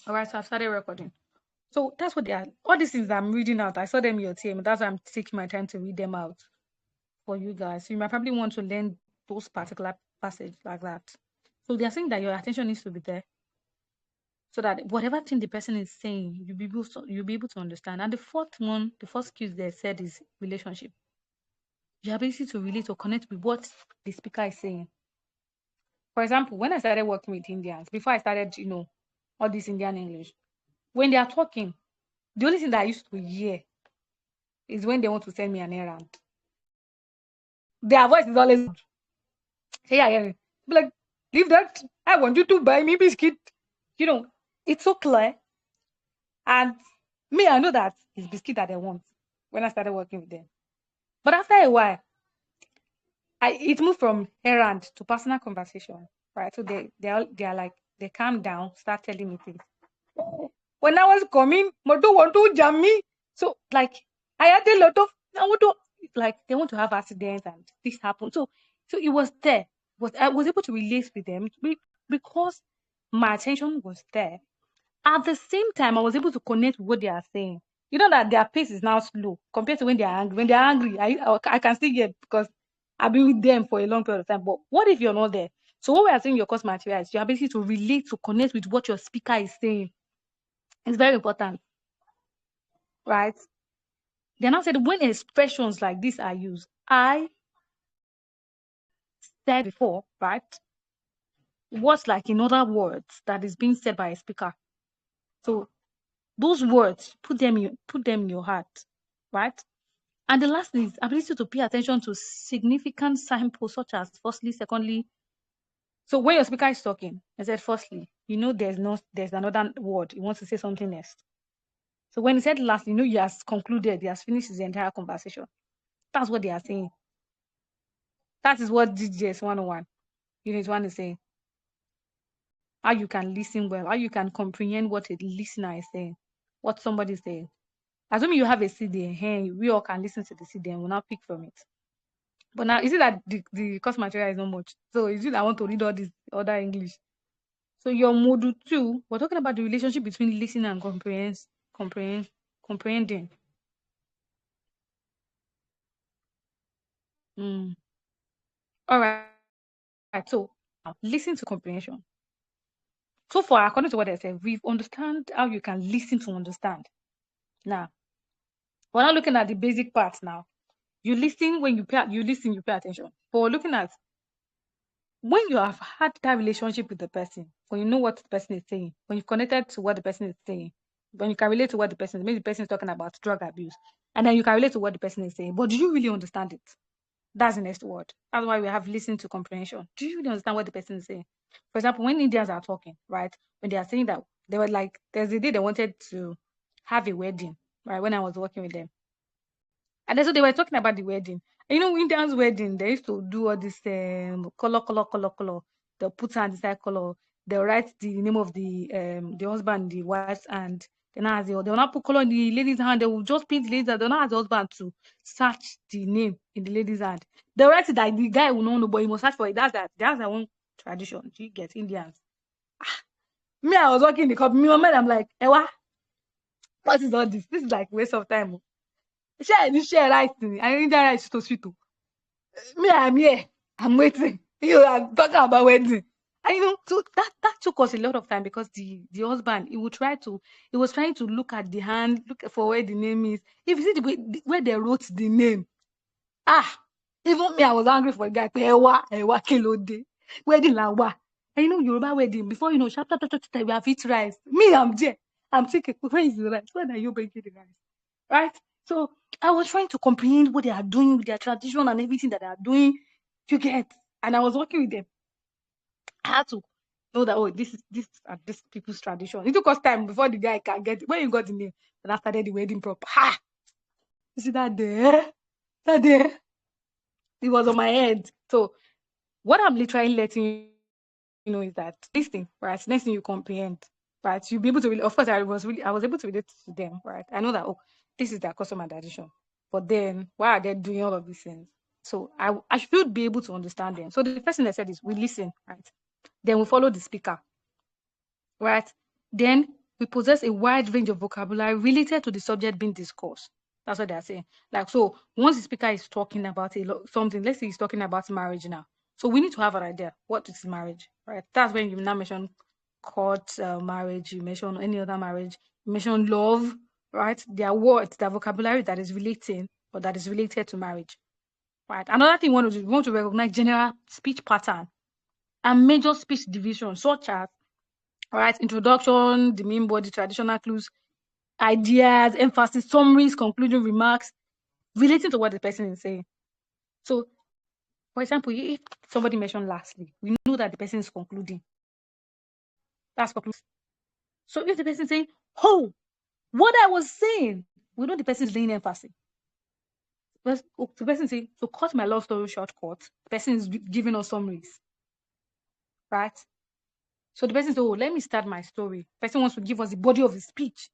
All right, so I've started recording. So that's what they are. All these things I'm reading out, I saw them in your team. That's why I'm taking my time to read them out for you guys. So you might probably want to learn those particular passages like that. So they are saying that your attention needs to be there, so that whatever thing the person is saying, you'll be able to understand. And the fourth one, the first skill they said is relationship. Your ability to relate or connect with what the speaker is saying. For example, when I started working with Indians, before I started, all this Indian English, when they are talking, the only thing that I used to hear is when they want to send me an errand. Their voice is always, hey, I hear it. Be like, leave that. I want you to buy me biscuit. It's so clear. And me, I know that it's biscuit that they want when I started working with them. But after a while, it moved from errand to personal conversation, right? So they are like, they calm down, start telling me things. When I was coming, Moto want to jam me. So like I had a lot of I want to, like, they want to have accidents and this happened. So it was there. But I was able to relate with them because my attention was there. At the same time, I was able to connect with what they are saying. You know that their pace is now slow compared to when they are angry. When they are angry, I can still get, because I've been with them for a long period of time. But what if you're not there? So what we are saying, your course material is your ability to relate, to connect with what your speaker is saying. It's very important, right? They now said when expressions like this are used, I said before, right? What's like in other words that is being said by a speaker. So those words, put them in your heart, right? And the last is ability to pay attention to significant signposts such as firstly, secondly. So when your speaker is talking, I said firstly, there's another word. He wants to say something next. So when he said last, he has concluded, he has finished his entire conversation. That's what they are saying. That is what DGS 101 Unit 1 is saying. How you can listen well, how you can comprehend what a listener is saying, what somebody is saying. Assuming you have a CD, we all can listen to the CD and we'll now pick from it. But now, is it that the course material is not much? So is it I want to read all this other English? So your module 2, we're talking about the relationship between listening and comprehending. All right. So now, listen to comprehension. So far, according to what I said, we've understand how you can listen to understand. Now, we're not looking at the basic parts now. You listen when you pay attention. But we're looking at when you have had that relationship with the person, when you know what the person is saying, when you've connected to what the person is saying, when you can relate to what the person, maybe the person is talking about drug abuse, and then you can relate to what the person is saying, but do you really understand it? That's the next word. That's why we have listening to comprehension. Do you really understand what the person is saying? For example, when Indians are talking, right, when they are saying that they were like, there's a day they wanted to have a wedding, right, when I was working with them. And then so they were talking about the wedding. And Indians' wedding, they used to do all this color. They'll put on the side color. They'll write the name of the husband, the wife's, and then they'll not put color in the lady's hand. They will just paint the lady's hand. They'll not ask the husband to search the name in the lady's hand. They'll write it that the guy will not know, but he must search for it. That's their own tradition. You get Indians. Me, I was working in the company. My mind, I'm like, Ewa, what is all this? This is like waste of time. Share rice. I need that rice to sweet. Me, I'm here. I'm waiting. You are talking about wedding. And so that took us a lot of time because the husband, he was trying to look at the hand, look for where the name is. If you see the way where they wrote the name, even me, I was angry for the guy. Ewa kilode, wedding lawa. And Yoruba wedding, before chapter we have eat rice. Me, I'm there. I'm thinking, where is the rice? When are you bringing the rice? Right? So I was trying to comprehend what they are doing with their tradition and everything that they are doing. You get, and I was working with them. I had to know that this is people's tradition. It took us time before the guy can get it. When you got the name, and I started the wedding proper. You see that there? It was on my head. So what I'm literally letting you know is that this thing, right? Next thing you comprehend, right? You'll be able to of course I was able to relate to them, right? I know that this is their customer tradition. But then why are they doing all of these things? So I should be able to understand them. So the first thing I said is we listen, right? Then we follow the speaker, right? Then we possess a wide range of vocabulary related to the subject being discussed. That's what they're saying. Like, so once the speaker is talking about something, let's say he's talking about marriage now. So we need to have an idea what is marriage, right? That's when you now mention court marriage, you mention any other marriage, you mention love, right? Their words, their vocabulary that is relating or that is related to marriage, right? Another thing we want to recognize general speech pattern and major speech division, such as, right, introduction, the main body, traditional clues, ideas, emphasis, summaries, concluding remarks relating to what the person is saying. So, for example, if somebody mentioned lastly, we know that the person is concluding. That's conclusion. So if the person is saying, oh, what I was saying, we know the person is laying emphasis. The person saying, to cut my love story short, the person is giving us summaries, right? So the person says, oh, let me start my story. The person wants to give us the body of his speech,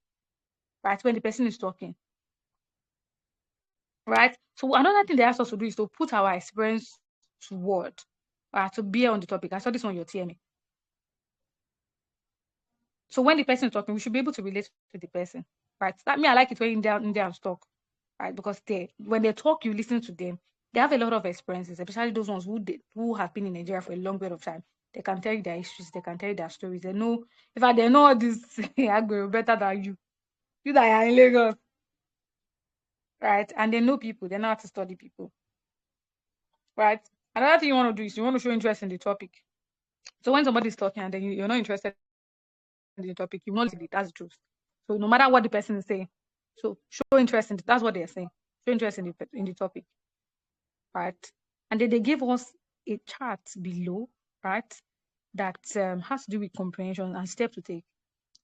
right? When the person is talking, right? So another thing they ask us to do is to put our experience to word, to bear on the topic. I saw this on your TMA. So when the person is talking, we should be able to relate to the person, right? That I like it when Indians talk, right? Because when they talk, you listen to them. They have a lot of experiences, especially those ones who have been in Nigeria for a long period of time. They can tell you their histories. They can tell you their stories. They know, in fact, they know all this better than you. You that are in Lagos, right? And they know people. They know how to study people, right? Another thing you want to do is you want to show interest in the topic. So when somebody is talking and then you're not interested in the topic, you not it. That's the truth. So no matter what the person is saying, so show interest in it. That's what they're saying. Show interest in the topic, right? And then they gave us a chart below, right? That has to do with comprehension and steps to take.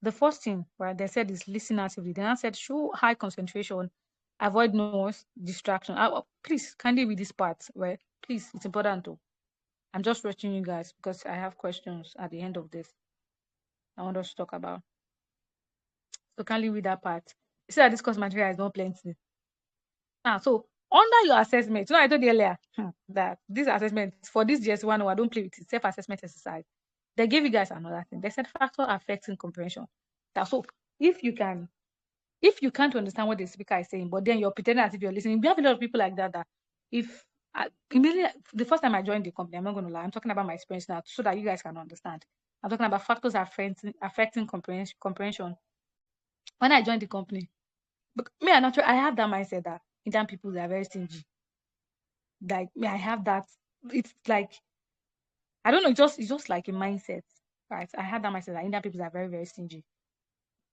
The first thing, right, they said is listen actively. Then I said show high concentration, avoid noise, distraction. Please, kindly read this part, right? Please, it's important too. I'm just rushing you guys because I have questions at the end of this I want us to talk about. So kindly read that part. You see that this course material is not plenty. So under your assessment, I told you earlier that this assessment for this GS1, I don't play with it, self-assessment exercise. They gave you guys another thing. They said factor affecting comprehension. So if you can't understand what the speaker is saying, but then you're pretending as if you're listening, we have a lot of people like that. If immediately the first time I joined the company, I'm not going to lie, I'm talking about my experience now so that you guys can understand. I'm talking about factors affecting comprehension. When I joined the company, I have that mindset that Indian people, they are very stingy. Like me, I have that. It's like, I don't know, it's just like a mindset, right? I have that mindset that Indian people are very, very stingy.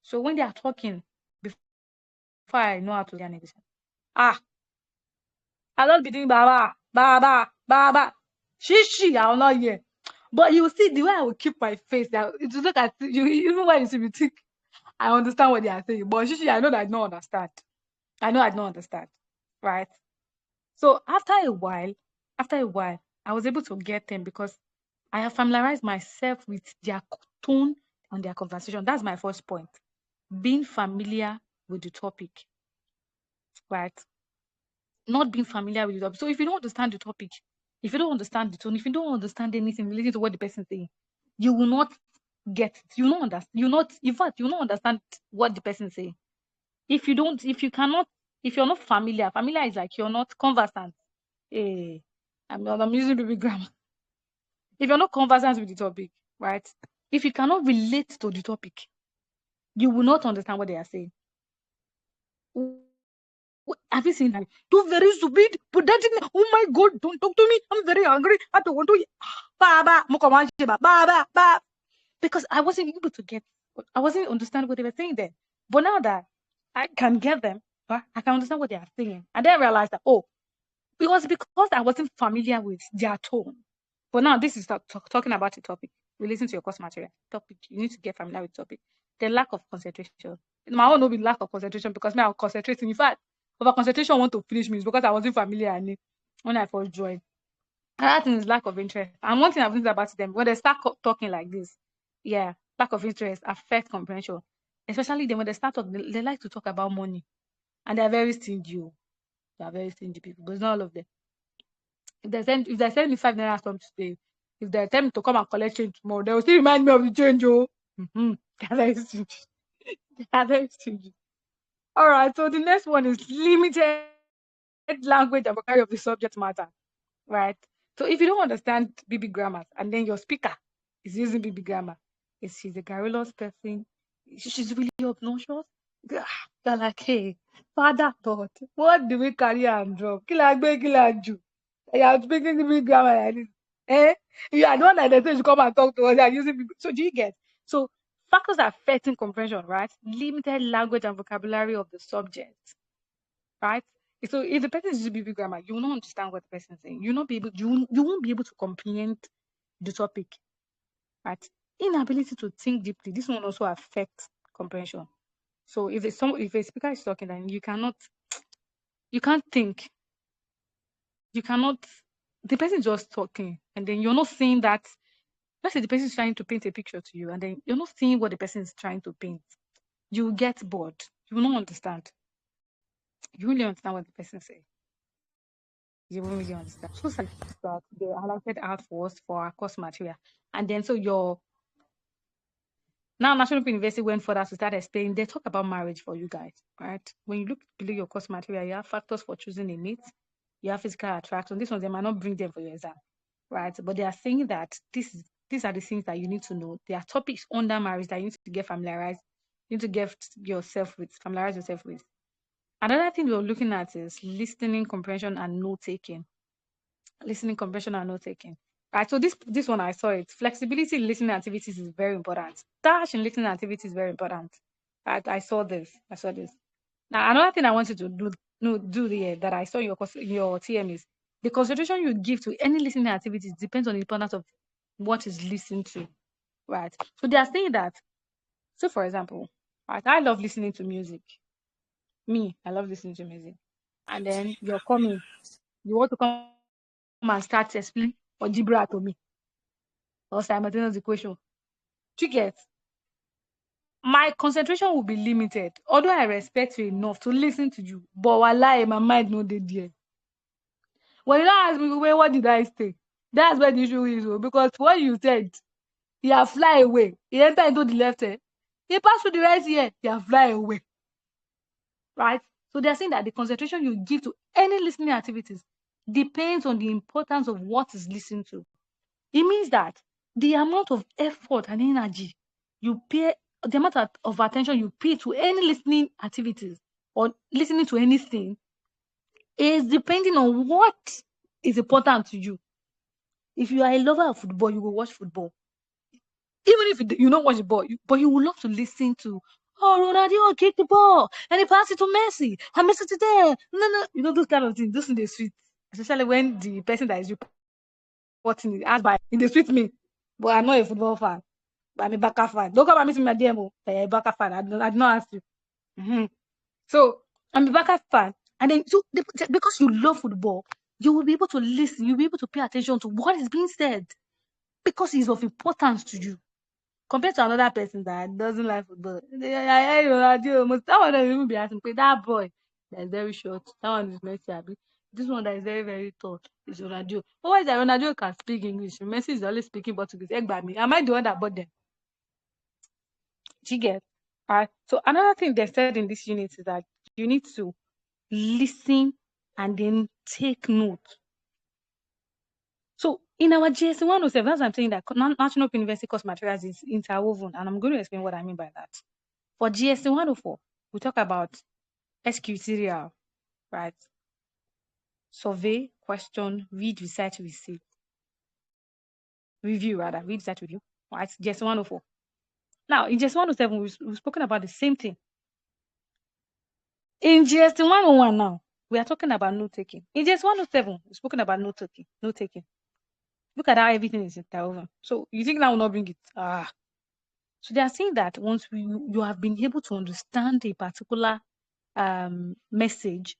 So when they are talking, before I know how to learn English, I don't be doing baba, shishi, I will not hear. But you see the way I will keep my face, that it will look at you, even when you see me think, I understand what they are saying. But shishi, I know that I don't understand. I don't understand, right? So after a while, I was able to get them because I have familiarized myself with their tone and their conversation. That's my first point. Being familiar with the topic, right? Not being familiar with the topic. So if you don't understand the topic, if you don't understand the tone, if you don't understand anything related to what the person is saying, you will not get it. You will not understand. In fact, you will not understand what the person is saying. If you're not familiar is like you're not conversant. I'm using baby grammar. If you're not conversant with the topic, right? If you cannot relate to the topic, you will not understand what they are saying. Have you seen that? You're very stupid, but that didn't. Oh my God, don't talk to me. I'm very angry. I don't want to. Baba. Because I wasn't able to I wasn't understand what they were saying then. But now that I can get them, I can understand what they are saying. And then I realized that, it was because I wasn't familiar with their tone. But now this is talking about the topic. We listen to your course material. Topic. You need to get familiar with the topic. The lack of concentration. My own will be lack of concentration because me, I'm concentrating. In fact, over concentration want to finish me is because I wasn't familiar when I first joined. Another thing is lack of interest. And one thing I've noticed about them, when they start talking like this, lack of interest affects comprehension. Especially then when they start talking, they like to talk about money. And they're very stingy. They are very stingy people, but it's not all of them. If they send me 5 naira some today, if they tell me to come and collect change tomorrow, they will still remind me of the change. They're very stingy. They are very stingy. All right, so the next one is limited language and vocabulary of the subject matter, right? So if you don't understand BB grammar and then your speaker is using BB grammar, is she's a garrulous person, she's really obnoxious. You're like, hey, father thought, what do we carry and drop? Kila. You are speaking BB grammar like this. Eh? You are the one that they say you come and talk to us. They are using BB. So do you get? So factors affecting comprehension, right? Limited language and vocabulary of the subject, right? So if the person is using BB grammar, you will not understand what the person is saying. You won't be able to comprehend the topic, right? Inability to think deeply. This one also affects comprehension. So if a speaker is talking and you can't think, the person is just talking and then you're not seeing that. Let's say the person is trying to paint a picture to you and then you're not seeing what the person is trying to paint. You will get bored. You will not understand. You really understand what the person says. You won't really understand. So that they highlighted out for us for our course material. And then so now National Open University went further to start explaining. They talk about marriage for you guys, right? When you look below your course material, you have factors for choosing a mate, you have physical attraction. This one, they might not bring them for your exam, right? But they are saying that these are the things that you need to know. There are topics under marriage that you need to get familiarized. You need to get familiarize yourself with. Another thing we're looking at is listening comprehension and note taking. Listening comprehension and note taking. Right. So this one I saw it. Flexibility in listening activities is very important. Dash in listening activities is very important. Right. I saw this. Now another thing I wanted to do here that I saw in your TM is the concentration you give to any listening activities depends on the importance of what is listened to. Right. So they are saying that. So for example, right, I love listening to music. I love listening to music. And then you're coming, you want to come and start explaining algebra to me or simultaneous equation. Do you get? My concentration will be limited. Although I respect you enough to listen to you, but wallahi, my mind no dey there. When you don't ask me, well, what did I say? That's where the issue is, because what you said, you are fly away. He enter into the left ear. He pass through the right ear, you are fly away. Right? So they're saying that the concentration you give to any listening activities depends on the importance of what is listened to. It means that the amount of effort and energy you pay, the amount of attention you pay to any listening activities or listening to anything is depending on what is important to you. If you are a lover of football, you will watch football. Even if you don't watch the ball, but you will love to listen to, oh, Ronaldo kicked the ball and he passed it to Messi. And Messi today. No. You know, those kind of things. Those in the street. Especially when the person that is reporting it asked by in the street me. But I'm not a football fan. But I'm a Barca fan. Don't come and meet me in my DM. I'm a Barca fan. I did not ask you. Mm-hmm. So I'm a Barca fan. And then because you love football, you will be able to listen. You'll be able to pay attention to what is being said because it's of importance to you. Compared to another person that doesn't like football. That one will even be asking, that boy that is very short, that one is Messi. This one that is very, very tall is Ronaldo. But why is that Ronaldo can speak English? Messi is always speaking Portuguese. By me. Am I the one that bought them? Do you get? So another thing they said in this unit is that you need to listen and then take note. So in our GS 107, that's why I'm saying that National Open University course materials is interwoven, and I'm going to explain what I mean by that. For GS 104, we talk about SQTRL, right? Survey, question, read, research, receive. Review, right? GS 104. Now, in GS 107, we've spoken about the same thing. In GS 101 now, we are talking about note taking. In GS 107, we've spoken about note taking. Look at how everything is interwoven. So you think that will not bring it? So they are saying that once you have been able to understand a particular message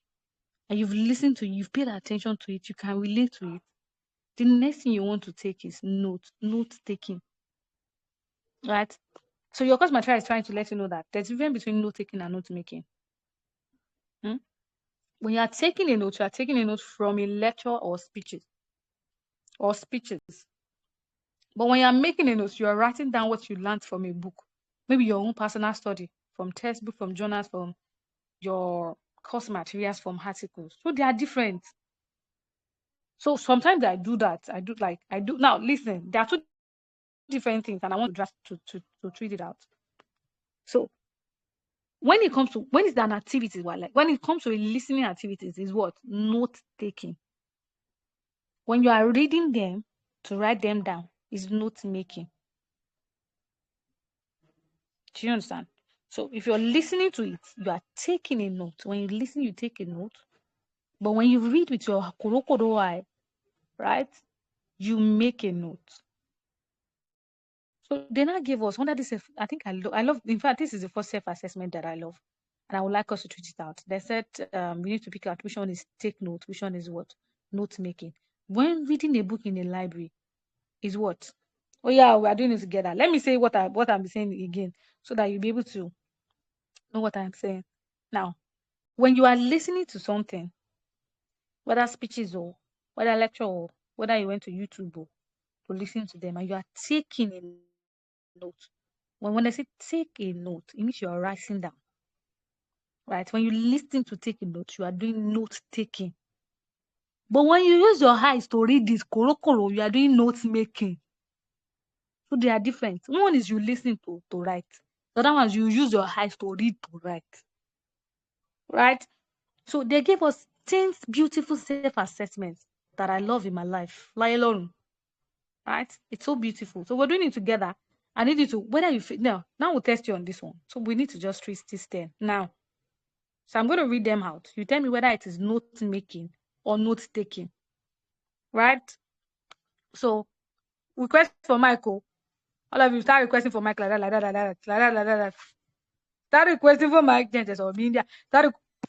and you've listened to it, you've paid attention to it, you can relate to it. The next thing you want to take is note taking. Right? So your course material is trying to let you know that there's a difference between note taking and note making. When you are taking a note, you are taking a note from a lecture or speeches. But when you are making a note, you are writing down what you learned from a book, maybe your own personal study from textbook, from journals, from your course materials, from articles. So they are different. So sometimes I do that. I do now. Listen, there are two different things, and I want to just to treat it out. So when it's an activity, when it comes to listening activities, is what? Note taking. When you are reading them, to write them down is note making. Do you understand? So if you're listening to it, you are taking a note. When you listen, you take a note. But when you read with your korokoro eye, right, you make a note. So they now give us under this. I think I love. In fact, this is the first self-assessment that I love, and I would like us to treat it out. They said we need to pick out which one is take note, which one is what note making. When reading a book in a library, is what? Oh yeah, we are doing it together. Let me say what I'm saying again, so that you'll be able to know what I'm saying. Now, when you are listening to something, whether speeches or whether lecture or whether you went to YouTube or to listen to them, and you are taking a note. When I say take a note, it means you are writing down. Right? When you listen to take a note, you are doing note taking. But when you use your eyes to read this korokoro, you are doing note making. So they are different. One is you listen to write. The other one is you use your eyes to read to write. Right? So they gave us 10 beautiful self-assessments that I love in my life. Lie alone. Right? It's so beautiful. So we're doing it together. I need you to, whether you feel, now we'll test you on this one. So we need to just treat this 10. Now, so I'm going to read them out. You tell me whether it is note making or note taking. Right? So, request for Michael. All of you start requesting for Mike like that. Start requesting for Mike.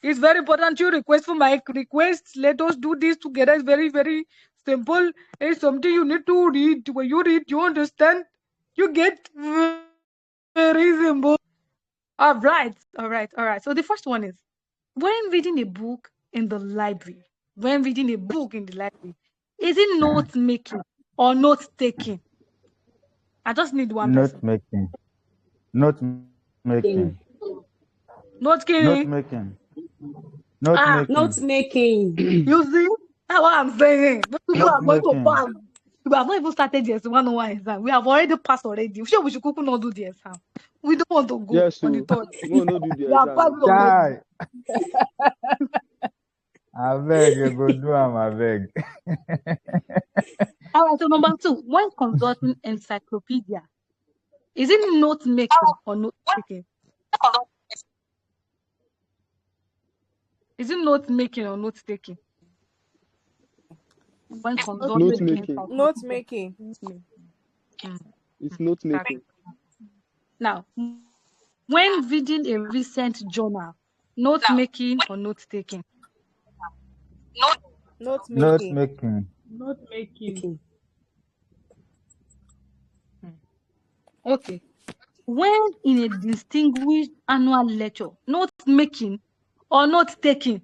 It's very important you request for Mike. Request. Let us do this together. It's very, very simple. It's something you need to read. When you read, you understand. You get very simple. All right. So the first one is, when reading a book in the library, is it note making or note taking? I just need one person. Note making. Note making. Note Note taking. making. Note making. Note making. You see? That's what I'm saying. People are going to making. pass. We have not even started the S101 exam. We have already passed already. Sure, we should not do the exam. We don't want to go Yes, on the third. we'll not do the We have passed exam. already. I beg you, go do am, I beg. All right, so number 2, when consulting encyclopedia, is it note making or note taking? Is it note making or note taking? When consulting Note making. encyclopedia. Note making. It's note making. Now, when reading a recent journal, note making or note taking? Note Note making. making. Not making. Okay. When in a distinguished annual lecture, note making or note taking?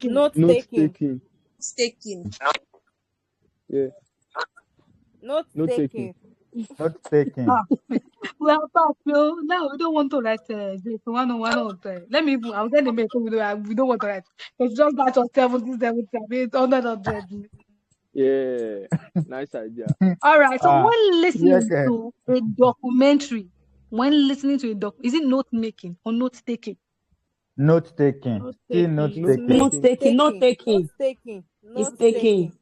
Note Note taking. taking. Taking. Yeah. Note Note taking. taking. Note taking. We are back, no. Now we don't want to write this one on one on three. Let me. I'll tell the mate we don't want to write. It's just that of 100. Yeah. Nice idea. All right. So when listening okay. to a documentary, is it note making or note taking? Note taking. Note Still note taking. taking. Note taking. Note taking. It's taking.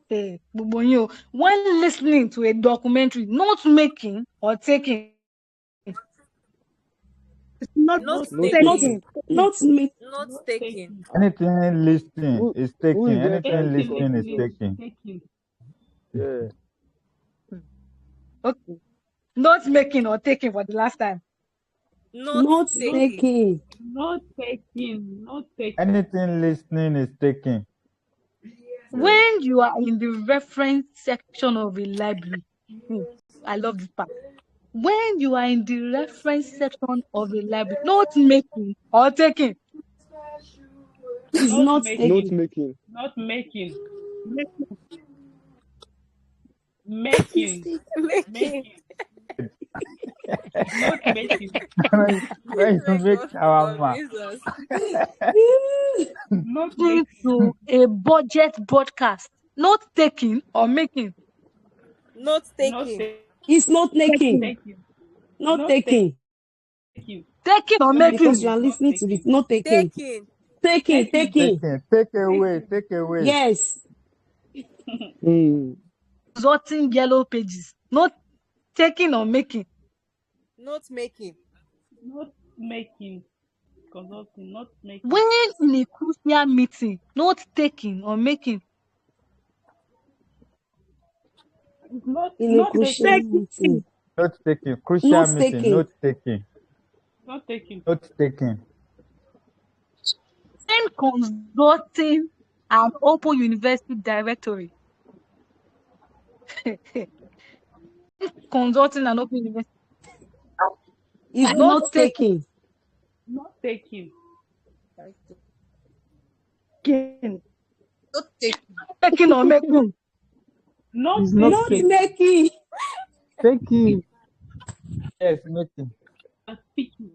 Hey, Bubonyo. When listening to a documentary, note making or taking? Not Note taking. Not me. Note taking. Anything listening is Who taking. is there Anything trying to listening is confuse us? taking. Taking. Yeah. Okay. Note making or taking for the last time? Note taking. Not taking. Not taking. Anything listening is taking. When you are in the reference section of a library, I love this part. When you are in the reference section of a library, note making or taking? It's Not not making. Note taking. making. Not making. Making. Making. Making. Making. Not making. When you make shawarma. Not Listening making. to a budget broadcast. Not taking or making. Not Not taking. It's not taking. taking. Not Not taking. taking. Taking or Not Because making. you are taking. Not listening to this. taking. Not taking. Taking. Taking. Taking. Taking. Take away, take away. Yes. Mm. Consulting yellow pages. Not taking or making. Not making. Not making. Consulting. Not making. When in a crucial meeting. Not taking or making. Not In a not crucial taking. meeting. Not taking. Crucial Not meeting, taking. not taking. Not taking. Not taking. When consulting an open university directory. Consulting an open university. It's Not not taking. Not taking. taking. Not taking. Taking or making. Not It's not Not taking. making. taking. Yes, making. Speaking.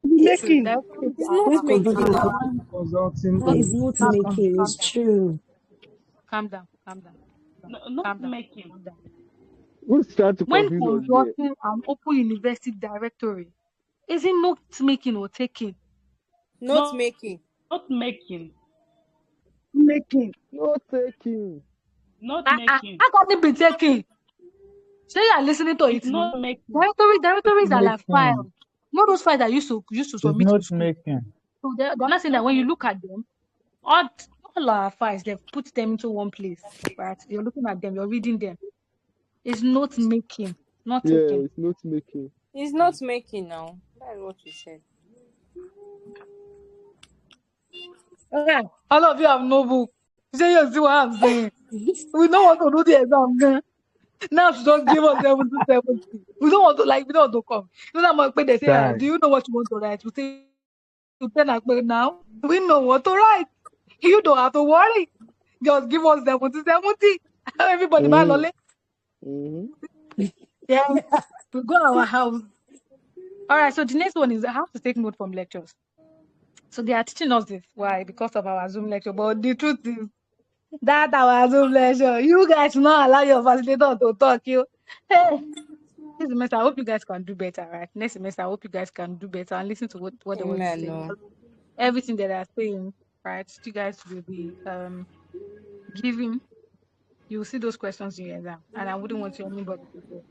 Making. It's When not making. consulting. Consulting. It's not making. It's true. Calm down. Calm down. Not Calm down. making. Calm down. Who's trying to When confuse us there? consulting an open university directory, is it not making or taking? Not making. Not making. Making. Not taking. Not How making. can it be taking? Say you are listening to It's it. not making. Directories are like Making. files. You know those files that used to It's submit to not school. making. So they're not saying that when you look at them, all our files, they've put them into one place. Right? You're looking at them, you're reading them. It's not making, not Yeah, taking. it's not making. It's not making now. That's what you said. Okay. All of you have no book. Say you see what I'm saying. We don't want to do the exam. Girl. Now she just give us 70. We don't want to come. You know what they say, do you know what you want to write? We say to 10 now. We know what to write. You don't have to worry. Just give us 70. Everybody buy lolly. Mm-hmm. Yeah. We go our house. All right, so the next one is how to take note from lectures. So they are teaching us this. Why? Because of our Zoom lecture. But the truth is that our Zoom lecture, you guys not allow your facilitator to talk. You, hey, this semester, I hope you guys can do better, right? Next semester, I hope you guys can do better and listen to what they want to say. No. Everything that they're saying, right? You guys will be giving. You will see those questions in your exam, and I wouldn't want anybody to go.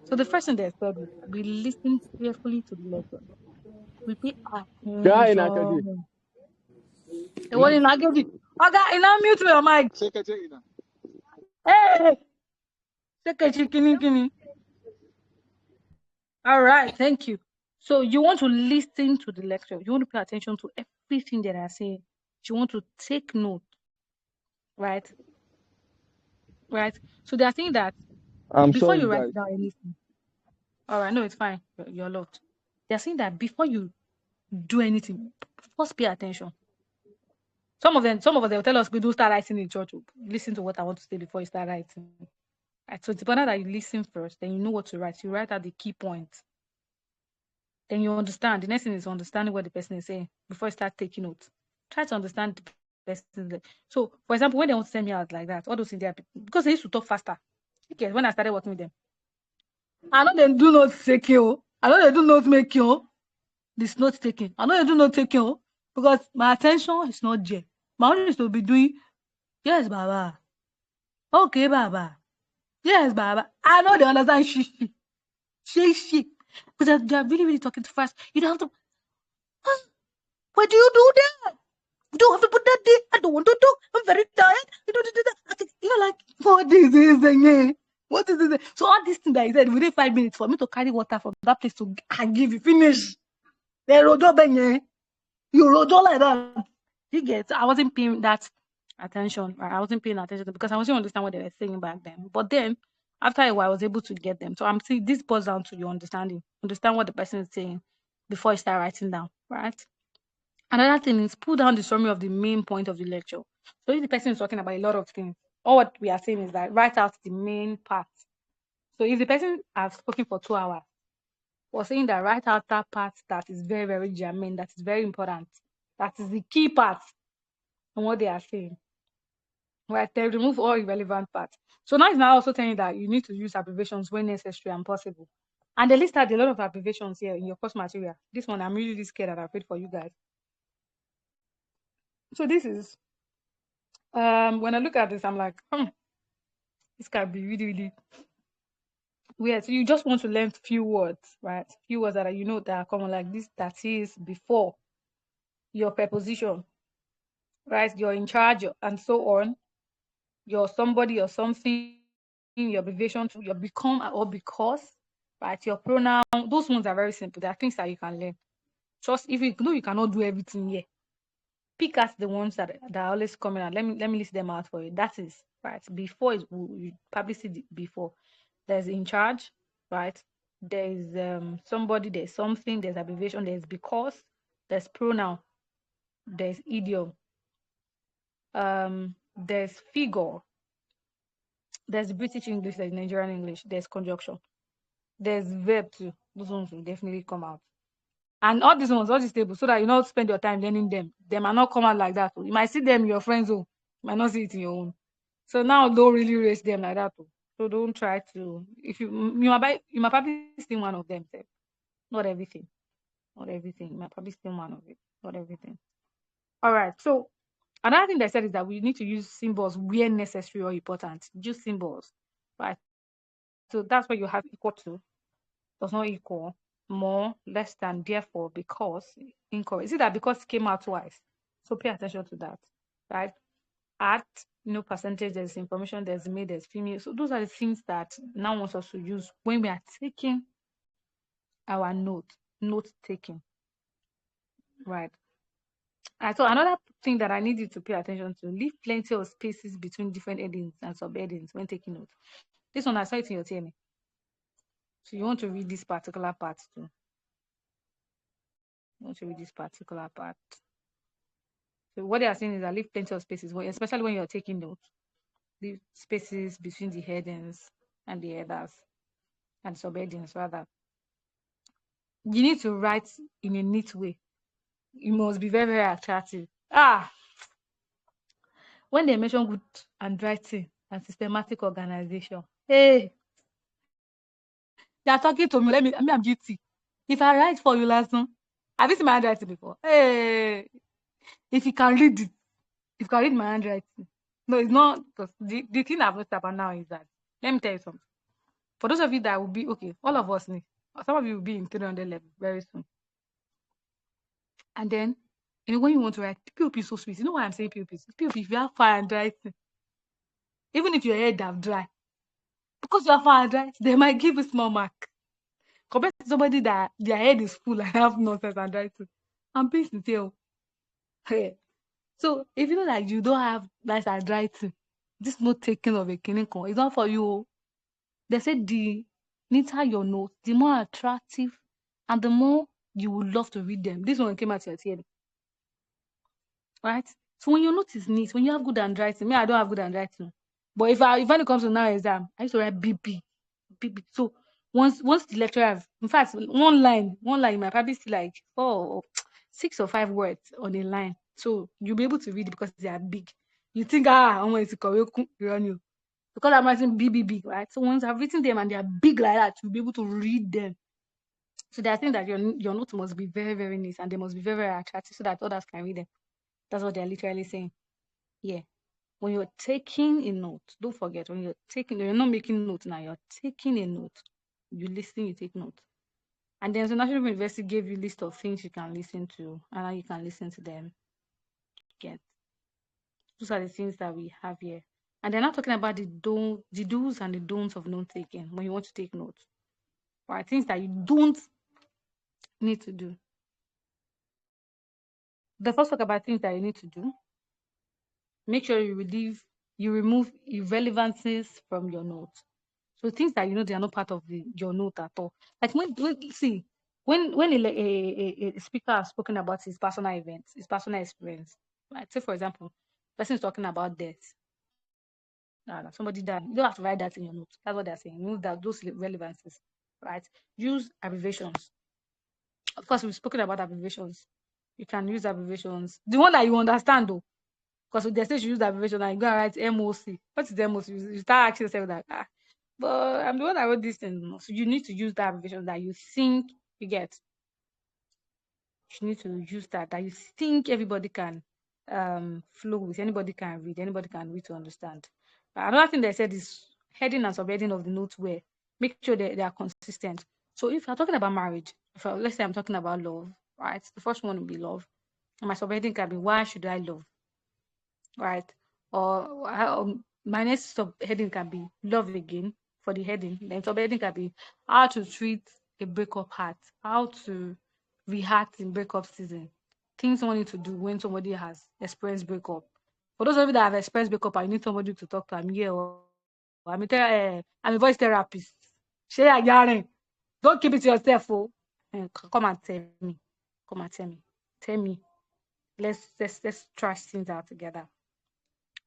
So the first thing they said is we listen carefully to the lecture. We pay Guy in Akadi. attention. The one in Agadi. Okay, now mute your mic. Hey, kini. All right, thank you. So you want to listen to the lecture. You want to pay attention to everything that I say. You want to take note, right? Right. So they are saying that I'm before sorry, you write guys. down anything. All right, no, it's fine. You're locked. They are saying that before you do anything, first pay attention. Some of us will tell us we do start writing in church. Listen to what I want to say before you start writing. Right? So it's important that you listen first, then you know what to write. You write out the key points. Then you understand. The next thing is understanding what the person is saying before you start taking notes. Try to understand the person. So, for example, when they want to send me out like that, all those Indian people, because they used to talk faster. Okay, when I started working with them, I know they do not take you. I know they do not make you. This note taking. I know they do not take you because my attention is not there. My own is to be doing, yes, Baba. Okay, Baba. Yes, Baba. I know they understand she. Because they're really, really talking too fast. You don't have to. Why do you do that? You don't have to put that there. I don't want to talk. I'm very tired. You don't do that. You're like, what is this again? What is this? So all these things that I said within 5 minutes for me to carry water from that place to and give you finish. They rojo benye. You rojo like that. You get? I wasn't paying that attention. Right? I wasn't paying attention because I wasn't understand what they were saying back then. But then after a while, I was able to get them. So I'm saying this boils down to your understanding. Understand what the person is saying before you start writing down, right? Another thing is pull down the summary of the main point of the lecture. So if the person is talking about a lot of things, all what we are saying is that write out the main part. So if the person has spoken for 2 hours, we're saying that write out that part that is very, very germane, that is very important, that is the key part on what they are saying. Right? They remove all irrelevant parts. So now it's now also telling you that you need to use abbreviations when necessary and possible. And they listed a lot of abbreviations here in your course material. This one, I'm really scared and afraid for you guys. So this is, when I look at this, I'm like, this can be really, really weird. So you just want to learn few words, right? Few words that are, that are common, like this, that is before your preposition, right? You're in charge and so on. You're somebody or something, your abbreviation to your become or because, right? Your pronoun, those ones are very simple. There are things that you can learn. Just if you know you cannot do everything here, pick out the ones that are always coming out. Let me list them out for you. That is right. Before you probably see before. There's in charge, right? There's somebody, there's something, there's abbreviation, there's because, there's pronoun, there's idiom, there's figure, there's British English, there's Nigerian English, there's conjunction, there's verb too. Those ones will definitely come out. And all these ones, all these tables, so that you not spend your time learning them. They might not come out like that. You might see them in your friends' home, you might not see it in your own. So now don't really raise them like that. So don't try to. If you might probably steal one of them. Not everything. Not everything. You might probably steal one of it. Not everything. All right. So another thing they said is that we need to use symbols where necessary or important. Just symbols, right? So that's what you have equal to. Does not equal, more, less than, therefore, because, incorrect. See that because came out twice. So pay attention to that, right? At, percentage, there's information, there's male, there's female. So those are the things that now wants us to use when we are taking our note taking, right? So another thing that I need you to pay attention to, leave plenty of spaces between different headings and subheadings when taking notes. This one I saw it in your TMA. So you want to read this particular part too. You want to read this particular part. So what they are saying is that leave plenty of spaces, especially when you're taking notes. Leave spaces between the headings and the headers and subheadings rather. You need to write in a neat way. You must be very, very attractive. When they mention good handwriting and systematic organization, hey, they are talking to me. I'm guilty. If I write for you last time, have you seen my handwriting before? Hey, if you can read it, if you can read my handwriting. No, it's not. The thing I've noticed about now is that, let me tell you something. For those of you that will be, okay, all of us need, some of you will be in 300 level very soon. And then, when you want to write, POP is so sweet. You know why I'm saying POP? POP, if you have fire handwriting, even if your head have dry, because you have fire handwriting, they might give you small mark. Compared to somebody that their head is full and have nonsense handwriting. I'm being sincere. Hey. So if you know that you don't have nice handwriting, this note taking of a clinical, it's not for you. They said the neater your notes, the more attractive and the more you would love to read them. This one came out your TN. Right? So when your note is neat, when you have good handwriting, I don't have good handwriting. But if when it comes to now exam, I used to write BB. So once the lecturer has, in fact, one line you might probably see like 6 or 5 words on a line. So you'll be able to read it because they are big. You think, I'm going to run you. Because I'm writing big, right? So once I've written them and they are big like that, you'll be able to read them. So they are saying that your notes must be very, very neat and they must be very, very attractive so that others can read them. That's what they're literally saying. Yeah. When you're taking a note, don't forget, when you're not making notes now, you're taking a note. You listen, you take notes. And then the National University gave you a list of things you can listen to, and how you can listen to them. Get. Those are the things that we have here. And they're not talking about the do's and the don'ts of note taking when you want to take notes. Right? Things that you don't need to do. The first talk about things that you need to do. Make sure you remove irrelevancies from your notes. So things that they are not part of your note at all. Like when a speaker has spoken about his personal events, his personal experience, right? Say for example, person is talking about death. No, somebody died. You don't have to write that in your notes. That's what they're saying. Use that those relevances, right? Use abbreviations. Of course, we've spoken about abbreviations. You can use abbreviations. The one that you understand, though, because they say you use abbreviation and you go and write MOC. What is MOC? You start asking yourself that, but I'm the one that wrote this thing. So you need to use that abbreviation that you think you get. You need to use that you think everybody can flow with, anybody can read to understand. Another thing they said is heading and subheading of the notes where make sure they are consistent. So if you're talking about marriage, let's say I'm talking about love, right? The first one will be love. And my subheading can be why should I love? Right? Or my next subheading can be love again for the heading. Then subheading can be how to treat a breakup heart, how to react in breakup season, things someone need to do when somebody has experienced breakup. For those of you that have experienced breakup, I need somebody to talk to. I'm here. I'm a voice therapist. Share Yaren. Don't keep it to yourself. Come and tell me. Come and tell me. Tell me. Let's trash things out together.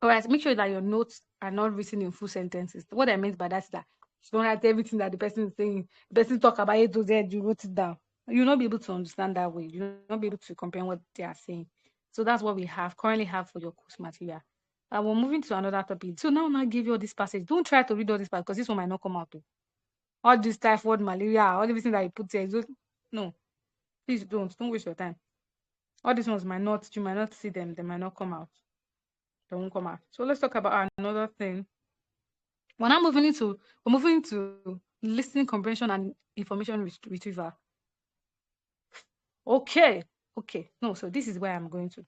All right, make sure that your notes are not written in full sentences. What I meant by that is that you don't write everything that the person is saying. The person talk about it to Z, you wrote it down. You'll not be able to understand that way. You'll not be able to comprehend what they are saying. So that's what we currently have for your course material. We're moving to another topic. So now I give you all this passage. Don't try to read all this passage because this one might not come out. All this typhoid, malaria, all everything that you put here. No, please don't waste your time. All these ones you might not see them. They might not come out. They won't come out. So let's talk about another thing. We're moving to listening comprehension and information retrieval. Okay. No, so this is where I'm going to.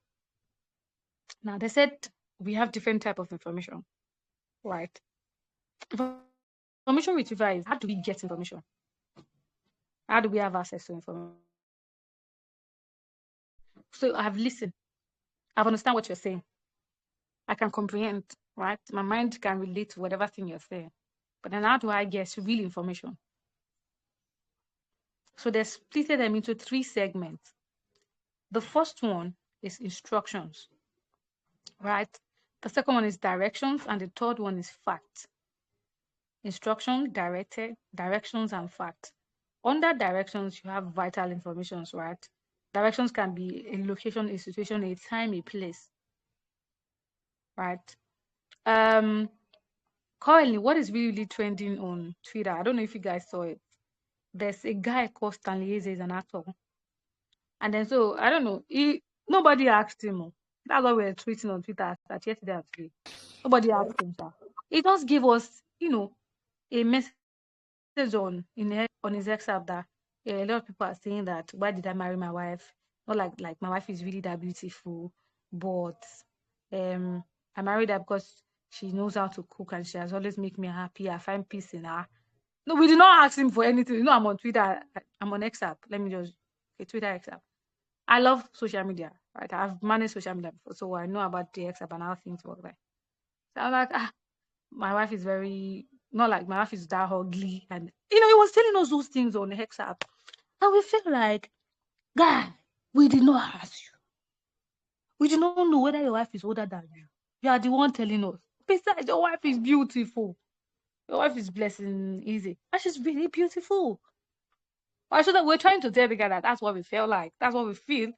Now they said we have different type of information, right? Information retrieval is how do we get information? How do we have access to information? So I've listened. I've understand what you're saying. I can comprehend, right? My mind can relate to whatever thing you're saying. But then how do I get real information? So they split them into 3 segments. The first one is instructions, right? The second one is directions, and the third one is facts. Instruction, directions, and facts. Under directions, you have vital information, right? Directions can be a location, a situation, a time, a place, right? Currently, what is really trending on Twitter? I don't know if you guys saw it. There's a guy called Stanley Eze, is an actor. And then so I don't know. Nobody asked him. That's why we're tweeting on Twitter that yesterday and today. Nobody asked him, sir. He just gave us, a message on his excerpt that a lot of people are saying that why did I marry my wife? Not like my wife is really that beautiful, but I married her because she knows how to cook and she has always make me happy. I find peace in her. No, we did not ask him for anything. I'm on Twitter. I'm on excerpt. Let me just Twitter excerpt. I love social media, right? I've managed social media before, so I know about the excerpt and how things work. Right? So I'm like, my wife is not like my wife is that ugly, and he was telling us those things on the excerpt, and we feel like, guy, we did not ask you. We did not know whether your wife is older than you. You are the one telling us. Besides, your wife is beautiful. Your wife is blessing easy, and she's really beautiful. So that we're trying to tell the guy that that's what we feel like. That's what we feel.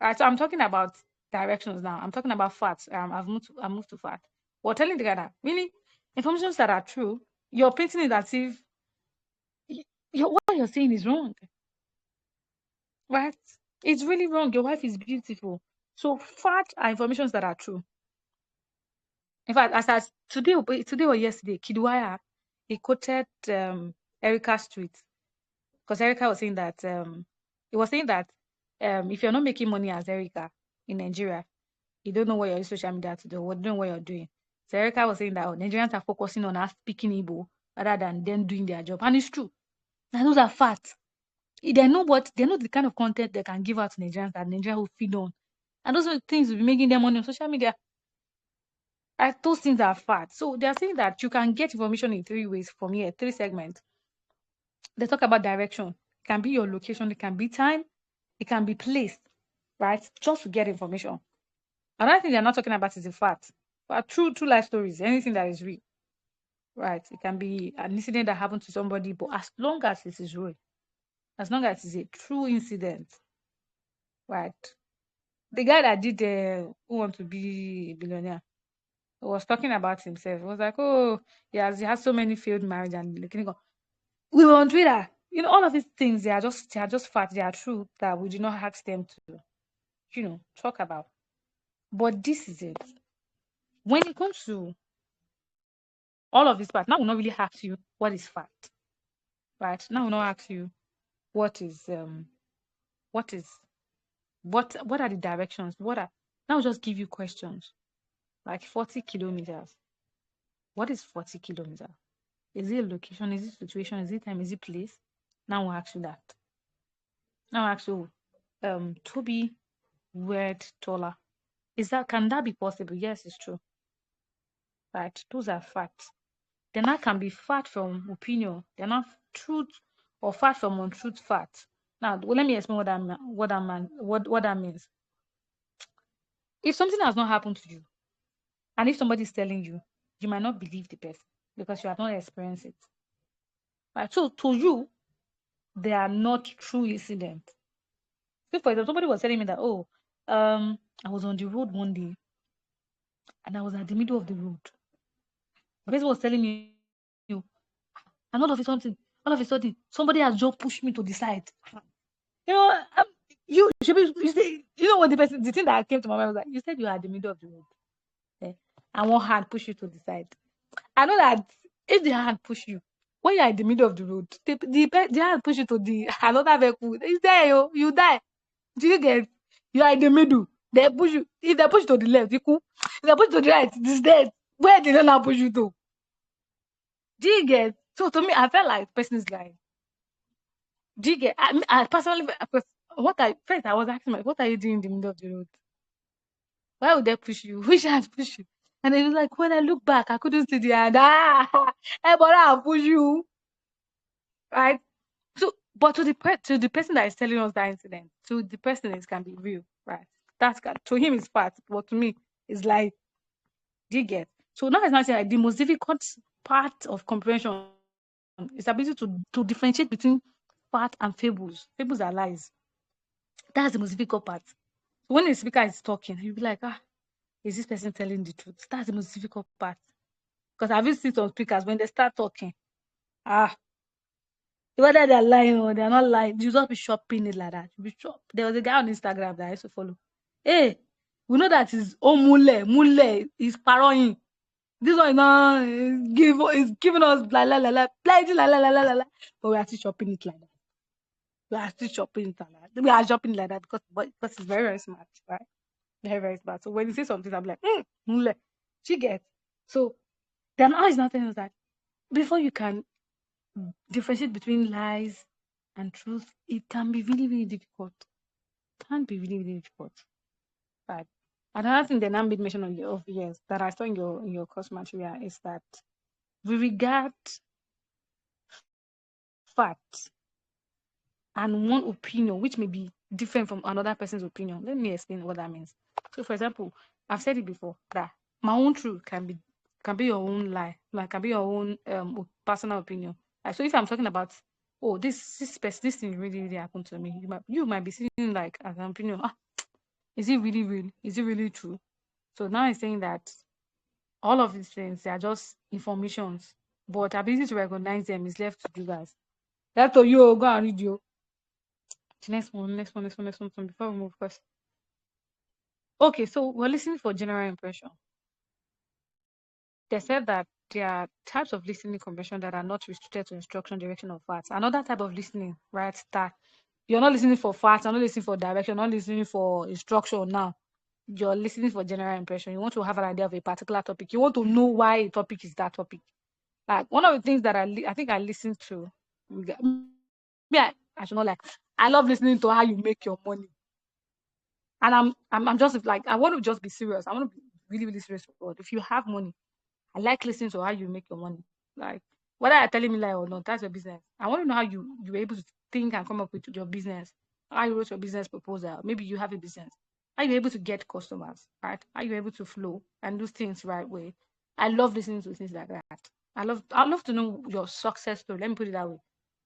Right. So I'm talking about directions now. I'm talking about facts. I've moved to facts. We're telling the guy that really information that are true, you're painting it as if what you're saying is wrong. Right? It's really wrong. Your wife is beautiful. So facts are information that are true. In fact, as today or yesterday, Kidwaya, he quoted Erica Street. Because Erica was saying that if you're not making money as Erica in Nigeria, you don't know what you're using social media to do, or don't know what you're doing. So Erica was saying that Nigerians are focusing on us speaking Igbo rather than them doing their job. And it's true. And those are facts. They know the kind of content they can give out to Nigerians that Nigeria will feed on. And those are the things will be making them money on social media. Those things are facts. So they're saying that you can get information in 3 ways from here, 3 segments. They talk about direction. It can be your location, it can be time, it can be place, right? Just to get information. Another thing they're not talking about is the fact. But true life stories, anything that is real. right? It can be an incident that happened to somebody, but as long as it is real, as long as it's a true incident, right? The guy that did Who Want to Be a Billionaire was talking about himself. He was like, oh, he has so many failed marriage, and like, we were on Twitter. All of these things, they are just facts, they are true that we do not ask them to, talk about. But this is it. When it comes to all of this part, now we'll not really ask you what is fact, right? Now we'll not ask you what is what is what are the directions? Now we'll just give you questions like 40 kilometers. What is 40 kilometers? Is it a location? Is it situation? Is it time? Is it place? Now we'll ask you that. Now I'll ask you, Toby word taller. Can that be possible? Yes, it's true. Right? Those are facts. Then that can be fact from opinion. They're not truth or fact from untruth fact. Now, let me explain what that means. If something has not happened to you, and if somebody is telling you, you might not believe the person because you have not experienced it. Right? So to you, they are not true incidents. So for example, somebody was telling me that, I was on the road one day and I was at the middle of the road. The person was telling me, and all of a sudden, somebody has just pushed me to the side. You should be. What the thing that came to my mind was like, you said you are at the middle of the road, and one hand push you to the side. I know that if the hand push you when you are in the middle of the road, the hand push you to the another vehicle. It's there, you die. Do you get? You are in the middle. They push you. If they push you to the left, you cool. If they push you to the right, this dead. Where did they not push you to? Do you get? So to me, I felt like the person is lying. Do you get? I personally, I was asking myself, what are you doing in the middle of the road? Why would they push you? Which hand push you? And then like, when I look back, I couldn't see the hand. But I'll push you, right? So, but to the person that is telling us that incident, to the person it can be real, right? To him it's fact, but to me it's like, do you get? So now it's not saying like the most difficult part of comprehension is ability to differentiate between fact and fables. Fables are lies. That's the most difficult part. When the speaker is talking, you'll be like, is this person telling the truth? That's the most difficult part. Because I've seen some speakers, when they start talking, whether they're lying or they're not lying, you just be shopping it like that. There was a guy on Instagram that I used to follow. Hey, we know that is mule is paroing. This one is giving us plenty but we are still shopping it like that. We are still shopping it like that. We are shopping like that because it's very, very smart, right? Very, very smart. So when you say something, I'm like, mule. She gets. So then now is nothing is that before you can differentiate between lies and truth, it can be really, really difficult. It can be really, really difficult. But another thing that I made mention of yes that I saw in your course material is that we regard facts and one opinion which may be different from another person's opinion. Let me explain what that means. So for example, I've said it before that my own truth can be your own lie, like can be your own personal opinion. Like, so if I'm talking about this thing really, really happened to me, you might be seeing like as an opinion, is it really real? Is it really true? So now I'm saying that all of these things, they are just informations, but ability to recognize them is left to you guys. That's to you. Go and read you. Next one, before we move first. Okay, so we're listening for general impression. They said that there are types of listening comprehension that are not restricted to instruction, direction, or facts. Another type of listening, right, that you're not listening for facts, you're not listening for direction, you're not listening for instruction now. You're listening for general impression. You want to have an idea of a particular topic. You want to know why a topic is that topic. Like one of the things that I think I listened to, I should not like. I love listening to how you make your money. And I'm just like, I want to just be serious. I want to be really, really serious about it. If you have money, I like listening to how you make your money. Like whether you're telling me lie or not, that's your business. I want to know how you were able to think and come up with your business. How you wrote your business proposal. Maybe you have a business. How you able to get customers, right? How you able to flow and do things right way. I love listening to things like that. I'd love to know your success story. Let me put it that way.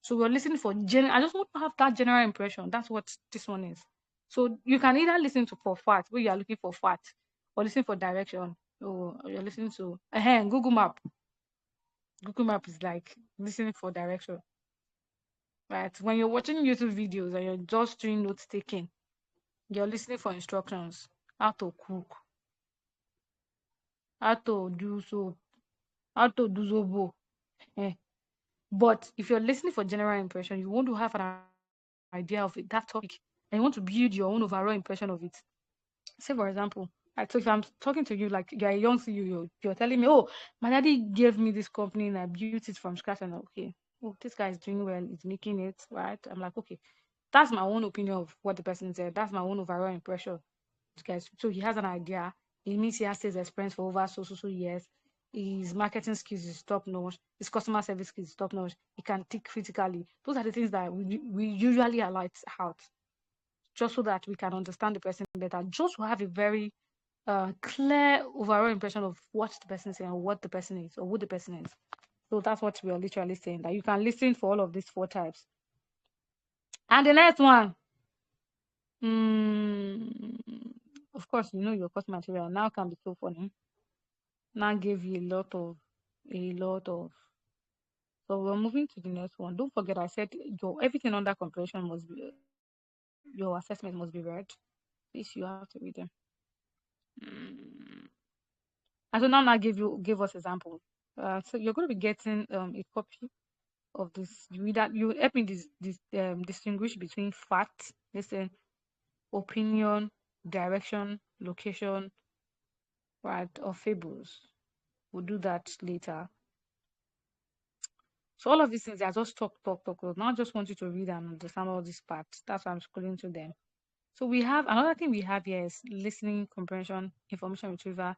So we're listening for I just want to have that general impression. That's what this one is. So you can either listen to for facts, where you are looking for facts, or listen for direction. Or you're listening to Google Map. Google Map is like listening for direction. Right? When you're watching YouTube videos and you're just doing note taking, you're listening for instructions. How to cook, how to do so, how to do zobo. Eh. But if you're listening for general impression, you want to have an idea of it, that topic, and you want to build your own overall impression of it. Say, for example, like, so if I'm talking to you like you're a young CEO, you're telling me, oh, my daddy gave me this company and I built it from scratch, and okay, oh, this guy is doing well, he's making it, right? I'm like, okay, that's my own opinion of what the person said. That's my own overall impression. Guys, so he has an idea. It means he has sales experience for over so years. His marketing skills is top notch. His customer service skills is top notch. He can think critically. Those are the things that we usually highlight out, just so that we can understand the person better. Just to have a very clear overall impression of what the person is saying, or what the person is, or who the person is. So that's what we are literally saying. That you can listen for all of these 4 types. And the next one, of course, you know your course material now can be so funny. Now gave you a lot of. So we're moving to the next one. Don't forget, I said your everything under comprehension must be your assessment must be read. Please, you have to read them. And so now give us example. So you're going to be getting a copy of this. You read that. You help me distinguish between fact, listen, opinion, direction, location, right, or fables. We'll do that later. So all of these things are just talk. Now I just want you to read and understand all these parts. That's why I'm scrolling to them. So we have another thing we have here is listening, comprehension, information retrieval,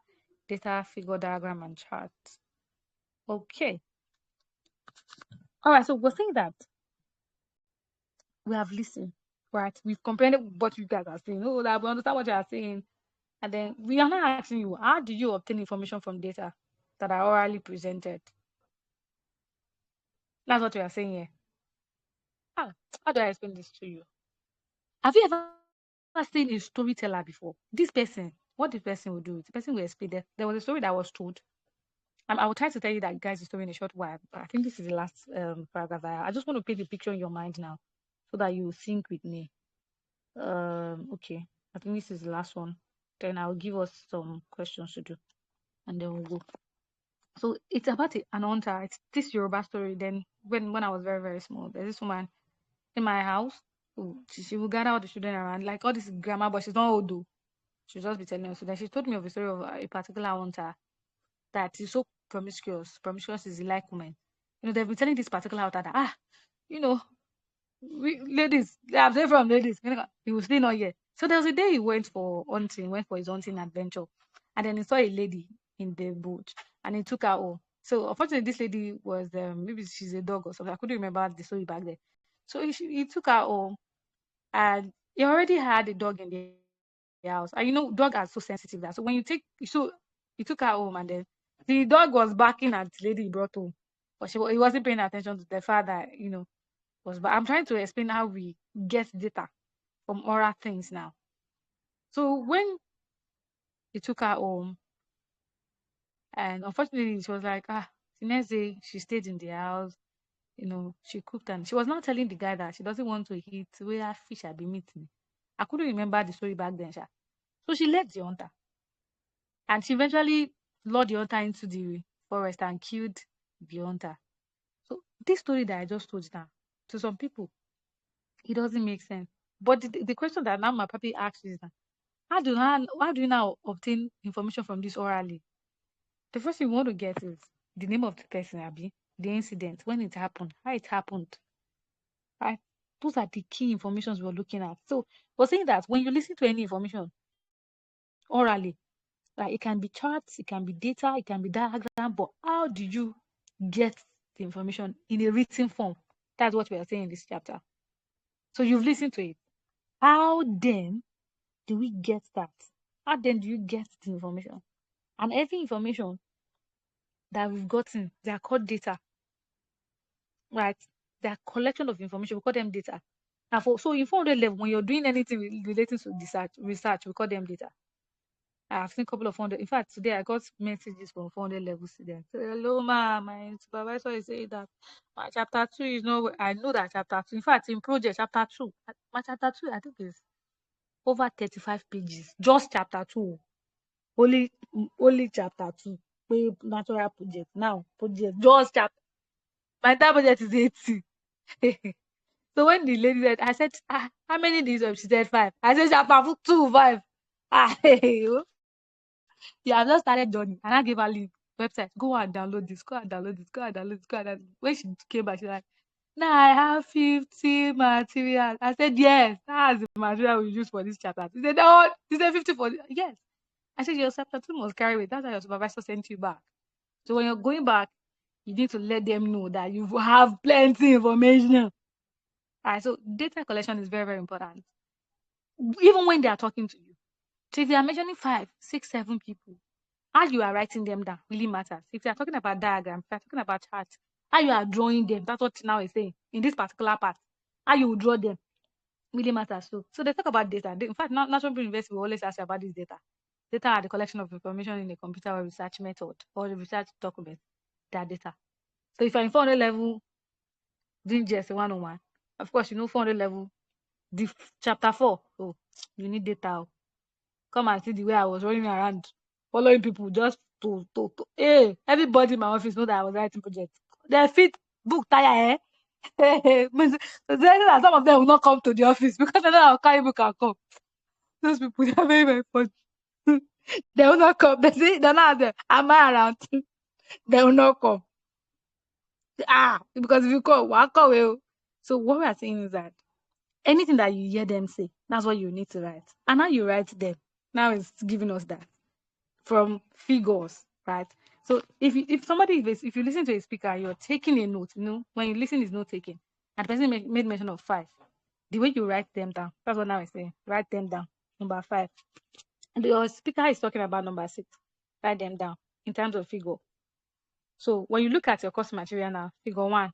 data, figure diagram, and charts. Okay. All right. So we're saying that we have listened, right? We've comprehended what you guys are saying. Oh, that we understand what you are saying. And then we are not asking you, how do you obtain information from data that are orally presented? That's what we are saying here. How do I explain this to you? Have you ever seen a storyteller before? This person, what the person will do, the person will explain that there was a story that was told. I will try to tell you that, guys, the story in a short while, but I think this is the last paragraph. I just want to paint the picture in your mind now so that you think with me. Okay, I think this is the last one. Then I'll give us some questions to do, and then we'll go. So it's about an hunter. It's this Yoruba story. Then when I was very, very small, there's this woman in my house. She will gather all the children around, like all this grandma, but she's not old though. She'll just be telling us. So then she told me of a story of a particular hunter that is so promiscuous. Promiscuous is like women. You know, they've been telling this particular hunter that, you know, ladies, I'm saying from ladies, he was still not here. So there was a day he went for his hunting adventure. And then he saw a lady in the boat and he took her home. So unfortunately, this lady was, maybe she's a dog or something. I couldn't remember the story back then. So he took her home and he already had a dog in the house. And you know, dogs are so sensitive that. So when he took her home and then the dog was barking at the lady he brought home. But he wasn't paying attention to the fact that, but I'm trying to explain how we get data from oral things now. So when he took her home, and unfortunately, she was like, the next day she stayed in the house, she cooked, and she was not telling the guy that she doesn't want to eat where fish had been meeting. I couldn't remember the story back then, Sha. So she left the hunter, and she eventually lured the hunter into the forest and killed the hunter. So this story that I just told you now, to some people, it doesn't make sense. But the question that now my papi asks is that how do you now obtain information from this orally? The first thing you want to get is the name of the person, Abby, the incident, when it happened, how it happened. Right? Those are the key informations we're looking at. So we're saying that when you listen to any information orally, like it can be charts, it can be data, it can be diagram, but how do you get the information in a written form? That's what we are saying in this chapter. So you've listened to it. How then do we get that? How then do you get the information? And every information that we've gotten, they are called data, right? They are collection of information. We call them data. And so in 400 level, when you're doing anything relating to research, we call them data. I've seen a couple of 400. In fact, today I got messages from 400 level students. Hello, ma, my supervisor is saying that my chapter 2 is no. I know that chapter 2. In fact, in project chapter 2, my chapter 2, I think is over 35 pages. Just chapter 2. Only chapter 2. Natural project. Now, project, just chapter. My entire project is 80. So when the lady said, I said, how many days of? She said 5. I said, chapter 2, 5. Yeah, I've just started journey, and I gave her link website. Go and download this. Go and download this. Go and download this. Go and download this. When she came back, she's like, "Now I have 50 materials." I said, "Yes, that's the material we use for this chapter." She said, "No." She said 50 for this. Yes. I said, "Your chapter 2 must carry it. That's why your supervisor sent you back. So when you're going back, you need to let them know that you have plenty information." All right. So data collection is very, very important, even when they are talking to you. So if they are mentioning 5, 6, 7 people, how you are writing them down really matters. If you are talking about diagrams, if you are talking about charts, how you are drawing them, that's what now is saying in this particular part. How you will draw them really matters. So they talk about data. In fact, National University will always ask you about this data. Data are the collection of information in a computer or research method or a research document. They are data. So if you're in 400 level doing GS 101, of course, you know 400 level, the chapter 4. Oh, you need data. Come and see the way I was running around, following people just to. Hey, everybody in my office know that I was writing projects. Their feet book tire, eh? So that some of them will not come to the office because they know I'll carry book and come. Those people, they are very, very funny. They will not come. They say, they're not there. Am I around? They will not come. Because if you come, walk away. So what we are saying is that anything that you hear them say, that's what you need to write. And how you write them, now it's giving us that from figures, right? So if you listen to a speaker, you're taking a note, when you listen, is note taking, and the person made mention of 5. The way you write them down, that's what now I say. Write them down. Number 5. And your speaker is talking about number 6. Write them down in terms of figure. So when you look at your course material now, figure 1,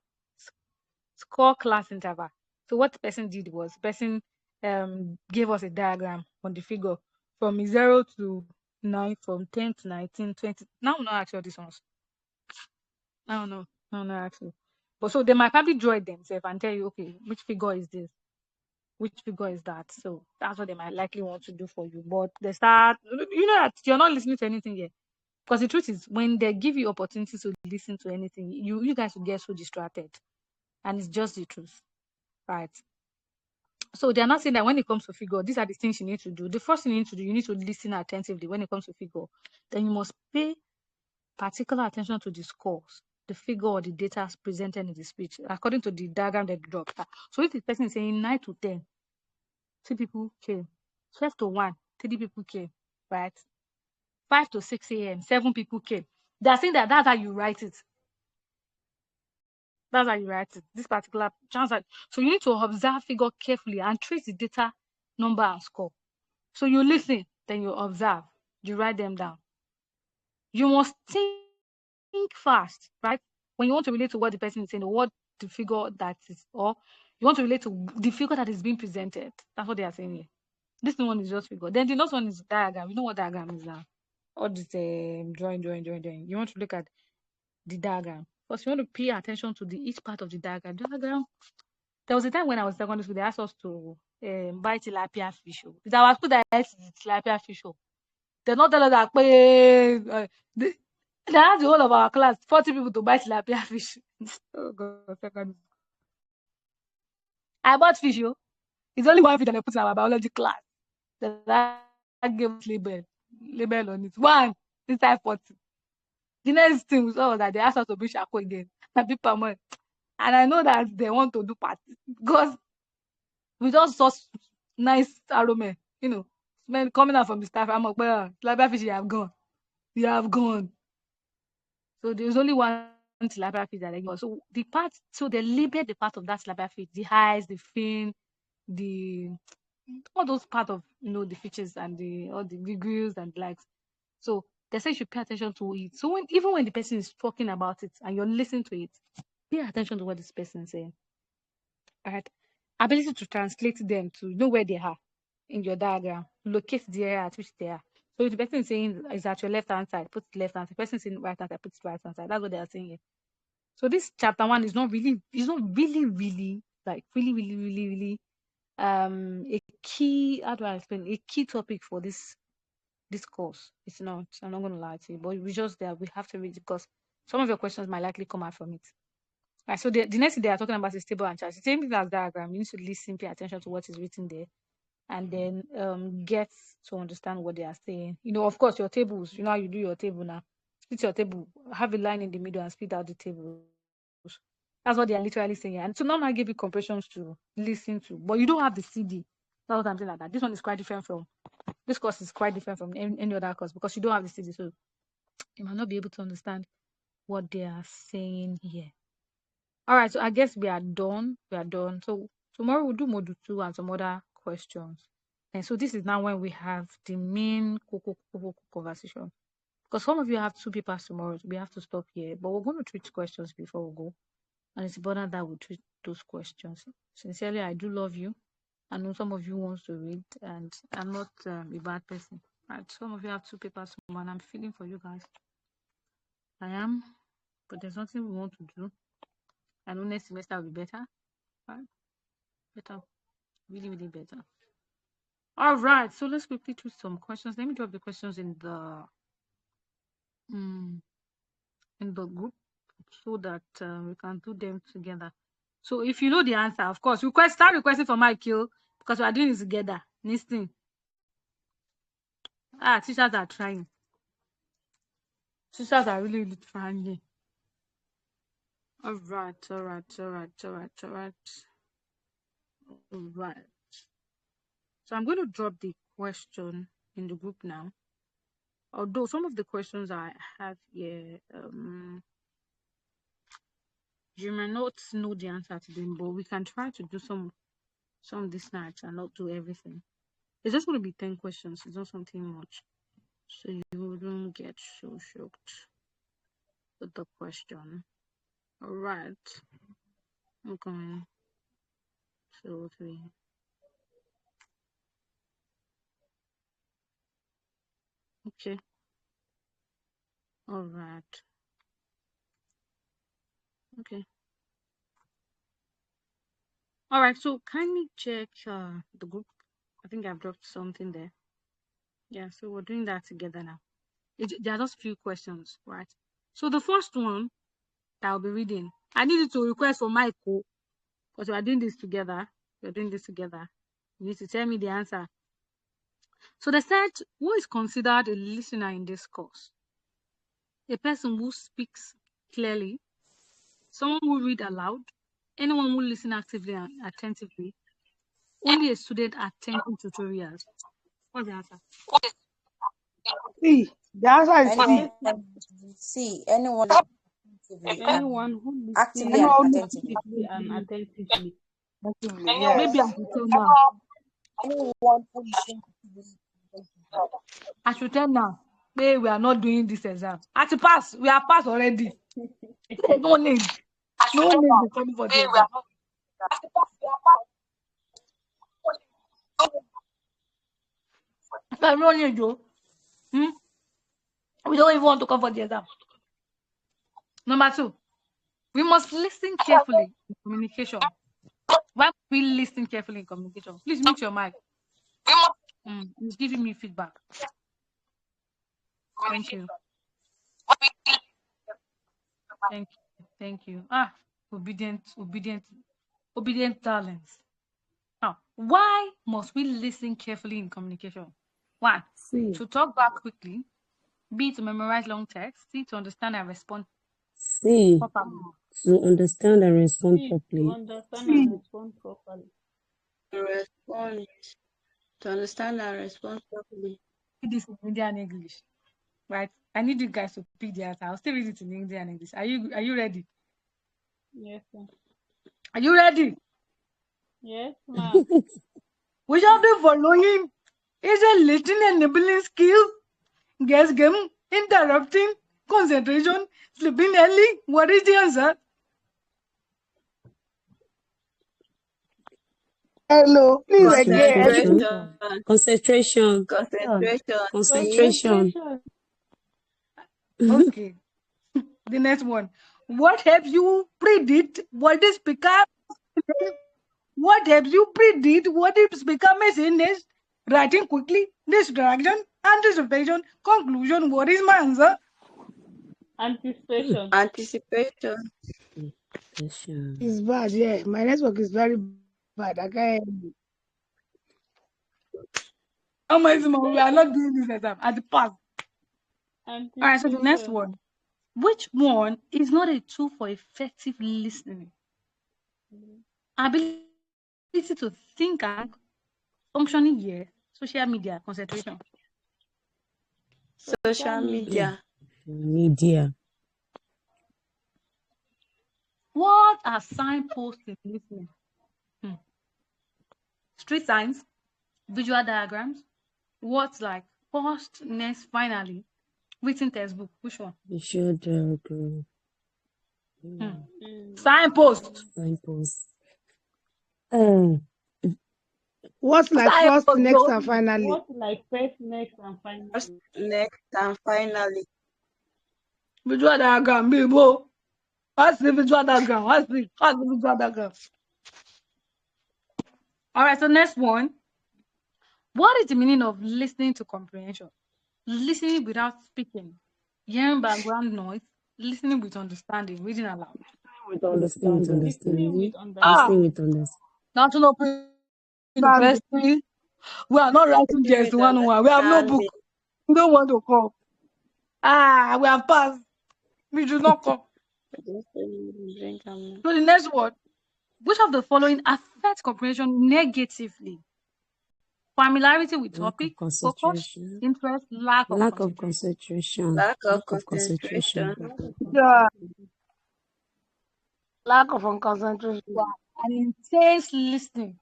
score class interval. So what the person did was, the person gave us a diagram on the figure from 0 to 9, from 10 to 19, 20. Now no actually these ones. No, actually. But so they might probably draw it themselves and tell you, okay, which figure is this? Which figure is that? So that's what they might likely want to do for you. But they start, that you're not listening to anything yet. Because the truth is, when they give you opportunities to listen to anything, you guys will get so distracted. And it's just the truth. Right? So they're not saying that when it comes to figure, these are the things you need to do. The first thing you need to do, you need to listen attentively when it comes to figure. Then you must pay particular attention to the scores, the figure or the data presented in the speech, according to the diagram that dropped. So if the person is saying 9 to 10, 2 people came. 12 to 1, 3 people came, right? 5 to 6 a.m., 7 people came. They're saying that that's how you write it. That's how you write it. This particular chance. So you need to observe figure carefully and trace the data, number, and score. So you listen, then you observe, you write them down. You must think fast, right? When you want to relate to what the person is saying, or what the figure that is, or you want to relate to the figure that is being presented. That's what they are saying here. This one is just figure. Then the next one is diagram. You know what diagram is now? All this drawing. You want to look at the diagram. First, you want to pay attention to each part of the diagram. There was a time when I was secondary school, they asked us to buy tilapia fish. It's our school that has tilapia fish. They not tell us that they asked the whole of our class, 40 people to buy tilapia fish. Oh God, secondary. I bought fish. It's only one fish that I put in our biology class. That gave us label on it. One inside 40. The next thing we saw was that they asked us to bring shako again. And I know that they want to do party because we just saw nice aroma, smell coming out from the staff. I'm like, well, tilapia fish, you have gone. You have gone. So there's only one tilapia fish that I got. So they labeled the part of that tilapia fish, the eyes, the fin, all those part of the features and all the grills and likes. So they say you should pay attention to it. So even when the person is talking about it and you're listening to it, pay attention to what this person is saying. All right. Ability to translate them to know where they are in your diagram, locate the area at which they are. So if the person is saying is at your left hand side, put it left hand side. The person is saying right hand side, put it right hand side. That's what they are saying here. So this chapter 1 is not really like really a key, how do I explain, a key topic for this course. It's not, I'm not gonna lie to you, but we just there, we have to read it because some of your questions might likely come out from it. Right, so the next thing they are talking about is table and chart. The same thing as diagram. You need to listen, pay attention to what is written there, and then get to understand what they are saying. Of course, your tables, how you do your table now. Split your table, have a line in the middle and split out the tables. That's what they are literally saying. And so now I give you compressions to listen to, but you don't have the CD. That's what I'm saying like that. This one is quite different from, this course is quite different from any other course because you don't have the CD. So you might not be able to understand what they are saying here. All right, so I guess we are done. So tomorrow we'll do module 2 and some other questions. And so this is now when we have the main conversation. Because some of you have 2 papers tomorrow, so we have to stop here. But we're going to treat questions before we go. And it's important that we treat those questions. Sincerely, I do love you. I know some of you want to read, and I'm not a bad person. Right? Some of you have 2 papers tomorrow, and I'm feeling for you guys. I am, but there's nothing we want to do. I know next semester will be better. Right? Better. Really, really better. All right. So let's quickly choose some questions. Let me drop the questions in the group so that we can do them together. So if you know the answer, of course, start requesting for my kill because we are doing this together. Listening. Teachers are trying. Teachers are really, really trying. All right. So I'm going to drop the question in the group now. Although some of the questions I have here, you may not know the answer to them, but we can try to do some this night and not do everything. It's just going to be 10 questions. It's not something much. So you wouldn't get so shocked with the question. All right. Okay. 2, 3. Okay. All right. Okay. All right. So kindly check the group. I think I've dropped something there. Yeah. So we're doing that together now. There are just few questions, right? So the first one that I'll be reading, I need you to request for Michael because we are doing this together. We're doing this together. You need to tell me the answer. So they said, who is considered a listener in this course? A person who speaks clearly, someone who read aloud, anyone who listens actively and attentively, only a student attending tutorials. What's the answer? C. The answer is C. Anyone Anyone who actively listens and attentively. actively and attentively. Yes. Maybe I should tell now. Anyone who listens actively. I should tell now. Hey, we are not doing this exam. I to pass. We are passed already. No need. No need to come for this exam. No need to. We don't even want to come for the exam. Number 2, we must listen carefully in communication. Why must we listen carefully in communication? Please mute your mic. It's giving me feedback. Thank you. Thank you. Obedient darlings. Now, why must we listen carefully in communication? 1, C. to talk back quickly. B, to memorize long text. C, to understand and respond C. properly. To understand and respond To properly. understand and respond properly. To understand and respond properly. This in Indian English, right? I need you guys to pick the answer. I'll still read it in Indian English. Are you ready? Yes, sir. Are you ready? Yes, ma'am. We shall be following is a listening enabling skill. Guess game interrupting, concentration, sleeping early. What is the answer? Hello, please again. Concentration. Concentration. Concentration. Concentration. Okay. The next one. What helps you predict what the speaker? What helps you predict what the speaker may say next? Writing quickly, distraction, anticipation, conclusion. What is my answer? Anticipation. Anticipation. It's bad, yeah. My network is very bad. I can't. Oh my God, we are not doing this exam at the past. All right, so the next Anticipation. one. Which one is not a tool for effective listening? Ability to think and functioning here, social media, concentration. Social media. Media. What are signposts in listening? Street signs, visual diagrams, words like first, next, finally, written textbook. Which one? Visual diagram. Signpost. Signpost. What's like first, Signpost, next, no. and finally? What like first, next, and finally? First, next, and finally. Visual diagram, Bibo. What's the visual diagram? What's the visual diagram? All right, so next one. What is the meaning of listening to comprehension? Listening without speaking, hearing background noise, listening with understanding, reading aloud. With understanding. Listening with Listening with understanding. National Open University. We are not writing just 101. We have no book. We don't want to come. We have passed. We do not come. So the next one. Which of the following affects comprehension negatively? Familiarity with topic, focus, interest, lack of concentration. Lack of concentration. Yeah. Lack of concentration. An intense listening.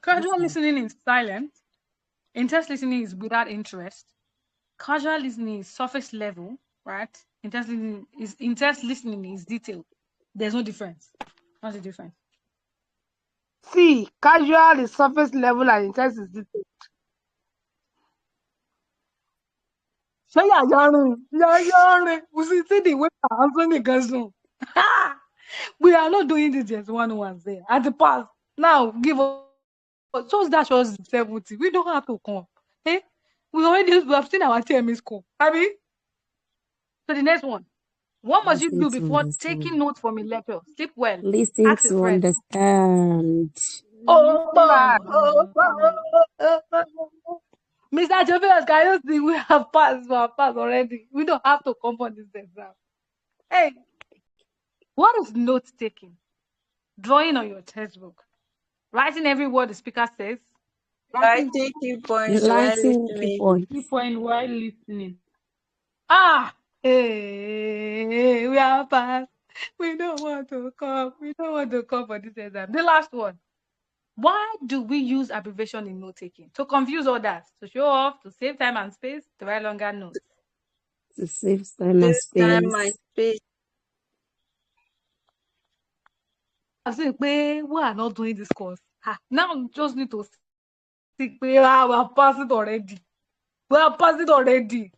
Casual listening is silent. Intense listening is without interest. Casual listening is surface level, right? Intense listening is detailed. There's no difference. What's the difference? See, casual is surface level and intense is detailed. So yeah, we see the way I'm answering the we are not doing this just 101 there. At the past, now give us just that shows 70. We don't have to come. Eh? We have seen our TMA score. I mean, so the next one. What must you do before taking notes from a lecture? Sleep well. Listen to understand. Mr. Jovius, can you see we have passed already? We don't have to come for this exam. Hey, what is note taking? Drawing on your textbook. Writing every word the speaker says. Writing key points while listening. Key point while listening. Hey, we are passed. We don't want to come. We don't want to come for this exam. The last one. Why do we use abbreviation in note taking? To confuse others, to show off, to save time and space, to write longer notes. To save time and space. I say, we are not doing this course. Now we just need to stick. We have passed it already. We have passed it already.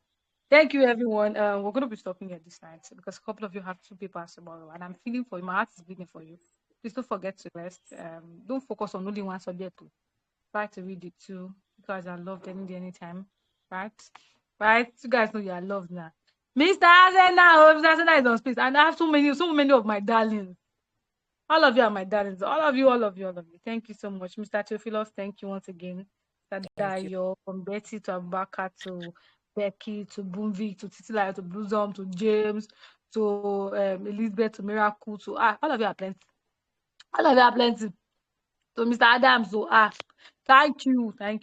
Thank you, everyone. We're going to be stopping at this night because a couple of you have 2 papers tomorrow, and I'm feeling for you. My heart is beating for you. Please don't forget to rest. Don't focus on only one subject. Try to read it too. You guys are loved anytime, right? Right? You guys know you are loved now. Mr. Azena is on space, and I have so many of my darlings. All of you are my darlings. All of you. Thank you so much, Mr. Theophilos. Thank you once again. Dayo, from Betty to Abaka to Becky to Boomvik to Titilayo to Blossom to James to Elizabeth to Miracle to all of you are plenty. All of you are plenty. So Mr. Adams, thank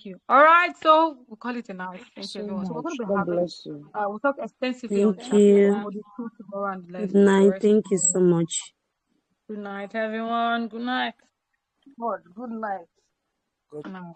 you. All right, so we'll call it a night. Thank you, everyone. So we're going to be having, we'll talk extensively on the truth tomorrow and Good night. Thank you so much. Good night, everyone. Good night. Good night. Good night.